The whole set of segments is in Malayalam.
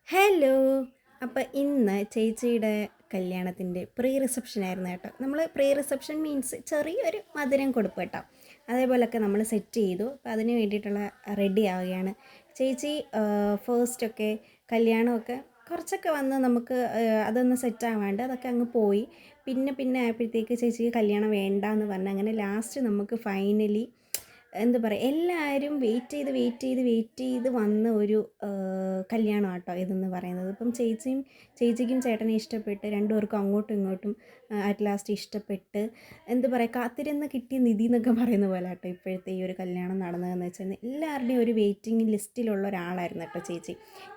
ഹലോ. അപ്പോൾ ഇന്ന് ചേച്ചിയുടെ കല്യാണത്തിൻ്റെ പ്രീ റിസപ്ഷൻ ആയിരുന്നു കേട്ടോ. നമ്മൾ പ്രീ റിസപ്ഷൻ മീൻസ് ചെറിയൊരു മധുരം കൊടുക്കും കേട്ടോ. അതേപോലൊക്കെ നമ്മൾ സെറ്റ് ചെയ്തു. അപ്പോൾ അതിന് വേണ്ടിയിട്ടുള്ള റെഡി ആവുകയാണ് ചേച്ചി. ഫേസ്റ്റൊക്കെ കല്യാണമൊക്കെ കുറച്ചൊക്കെ വന്ന് നമുക്ക് അതൊന്ന് സെറ്റാവാണ്ട് അതൊക്കെ അങ്ങ് പോയി. പിന്നെ ആയപ്പോഴത്തേക്ക് ചേച്ചിക്ക് കല്യാണം വേണ്ട എന്ന് പറഞ്ഞ് അങ്ങനെ ലാസ്റ്റ് നമുക്ക് ഫൈനലി എന്താ പറയുക, എല്ലാവരും വെയിറ്റ് ചെയ്ത് വന്ന ഒരു കല്യാണം കേട്ടോ ഇതെന്ന് പറയുന്നത്. ഇപ്പം ചേച്ചിക്കും ചേട്ടനെ ഇഷ്ടപ്പെട്ട് രണ്ടുപേർക്കും അങ്ങോട്ടും ഇങ്ങോട്ടും അറ്റ് ലാസ്റ്റ് ഇഷ്ടപ്പെട്ട് എന്താ പറയുക, കാത്തിരുന്ന് കിട്ടിയ നിധി എന്നൊക്കെ പറയുന്ന പോലെ കേട്ടോ ഇപ്പോഴത്തെ ഈ ഒരു കല്യാണം നടന്നതെന്ന് വെച്ചാൽ എല്ലാവരുടെയും ഒരു വെയിറ്റിംഗ് ലിസ്റ്റിലുള്ള ഒരാളായിരുന്നു കേട്ടോ ചേച്ചി.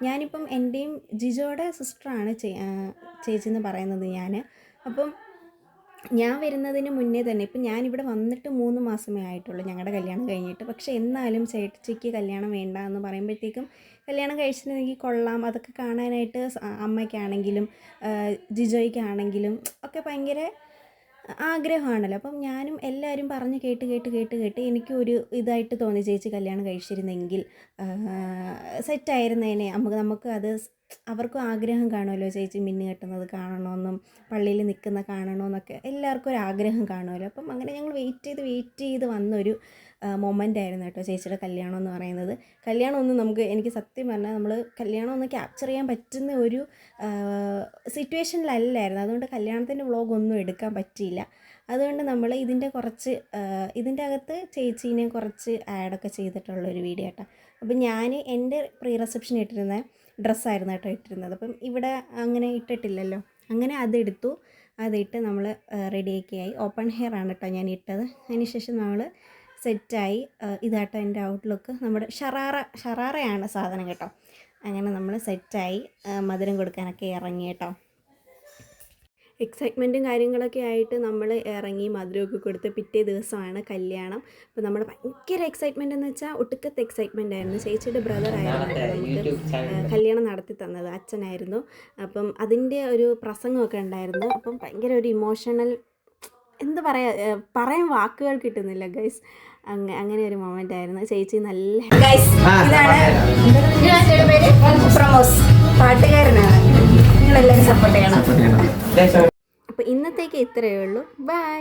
ഞാനിപ്പം എൻ്റെയും ജിജോയുടെ സിസ്റ്ററാണ് ചേച്ചി എന്ന് പറയുന്നത് ഞാൻ. അപ്പം ഞാൻ വരുന്നതിന് മുന്നേ തന്നെ ഇപ്പം ഞാനിവിടെ വന്നിട്ട് 3 മാസമേ ആയിട്ടുള്ളൂ ഞങ്ങളുടെ കല്യാണം കഴിഞ്ഞിട്ട്. പക്ഷേ എന്നാലും ചേച്ചിക്ക് കല്യാണം വേണ്ട എന്ന് പറയുമ്പോഴത്തേക്കും കല്യാണം കഴിച്ചിട്ടുണ്ടെങ്കിൽ കൊള്ളാം, അതൊക്കെ കാണാനായിട്ട് അമ്മയ്ക്കാണെങ്കിലും ജിജോയ്ക്കാണെങ്കിലും ഒക്കെ ഭയങ്കര ആഗ്രഹമാണല്ലോ. അപ്പം ഞാനും എല്ലാവരും പറഞ്ഞ് കേട്ട് എനിക്കും ഒരു ഇതായിട്ട് തോന്നി, ചേച്ചി കല്യാണം കഴിച്ചിരുന്നെങ്കിൽ സെറ്റായിരുന്നേനെ. നമുക്ക് അത് അവർക്കും ആഗ്രഹം കാണുമല്ലോ, ചേച്ചി മിന്നു കെട്ടുന്നത് കാണണമെന്നും പള്ളിയിൽ നിൽക്കുന്ന കാണണമെന്നൊക്കെ എല്ലാവർക്കും ഒരു ആഗ്രഹം കാണുമല്ലോ. അപ്പം അങ്ങനെ ഞങ്ങൾ വെയിറ്റ് ചെയ്ത് വന്നൊരു മൊമെൻ്റ് ആയിരുന്നു കേട്ടോ ചേച്ചിയുടെ കല്യാണം എന്ന് പറയുന്നത്. കല്യാണമൊന്നും എനിക്ക് സത്യം പറഞ്ഞാൽ നമ്മൾ കല്യാണം ഒന്ന് ക്യാപ്ചർ ചെയ്യാൻ പറ്റുന്ന ഒരു സിറ്റുവേഷനിലല്ലായിരുന്നു. അതുകൊണ്ട് കല്യാണത്തിൻ്റെ വ്ളോഗൊന്നും എടുക്കാൻ പറ്റിയില്ല. അതുകൊണ്ട് നമ്മൾ ഇതിൻ്റെ അകത്ത് ചേച്ചീനെ കുറച്ച് ആഡൊക്കെ ചെയ്തിട്ടുള്ളൊരു വീഡിയോ കേട്ടോ. അപ്പം ഞാൻ എൻ്റെ പ്രീ റിസപ്ഷൻ ഇട്ടിരുന്ന ഡ്രസ്സായിരുന്നു കേട്ടോ ഇട്ടിരുന്നത്. അപ്പം ഇവിടെ അങ്ങനെ ഇട്ടിട്ടില്ലല്ലോ, അങ്ങനെ അതിട്ട് നമ്മൾ റെഡിയൊക്കെയായി. ഓപ്പൺ ഹെയർ ആണ് കേട്ടോ ഞാൻ ഇട്ടത്. അതിനുശേഷം നമ്മൾ സെറ്റായി. ഇതാട്ടോ എൻ്റെ ഔട്ട്ലുക്ക്. നമ്മുടെ ഷറാറയാണ് സാധനം കേട്ടോ. അങ്ങനെ നമ്മൾ സെറ്റായി മധുരം കൊടുക്കാനൊക്കെ ഇറങ്ങി കേട്ടോ. എക്സൈറ്റ്മെൻറ്റും കാര്യങ്ങളൊക്കെ ആയിട്ട് നമ്മൾ ഇറങ്ങി മധുരമൊക്കെ കൊടുത്ത് പിറ്റേ ദിവസമാണ് കല്യാണം. അപ്പോൾ നമ്മൾ ഭയങ്കര എക്സൈറ്റ്മെൻ്റ് എന്ന് വെച്ചാൽ ഒട്ടുക്കത്തെ എക്സൈറ്റ്മെൻ്റ് ആയിരുന്നു. ചേച്ചിയുടെ ബ്രദറായിരുന്നു നമുക്ക് കല്യാണം നടത്തി തന്നത്, അച്ഛനായിരുന്നു. അപ്പം അതിൻ്റെ ഒരു പ്രസംഗമൊക്കെ ഉണ്ടായിരുന്നു. അപ്പം ഭയങ്കര ഒരു ഇമോഷണൽ, എന്താ പറയുക, പറയാൻ വാക്കുകൾ കിട്ടുന്നില്ല ഗൈസ്. അങ്ങനെ ഒരു മൊമെൻ്റ് ആയിരുന്നു. ചേച്ചി നല്ല ഇതാണ് പ്രമോസ്, പാട്ടുകാരനാണ്. നിങ്ങളെല്ലാവരും സപ്പോർട്ട് ചെയ്യണം. അപ്പോൾ ഇന്നത്തേക്ക് ഇത്രയേ ഉള്ളൂ. ബൈ.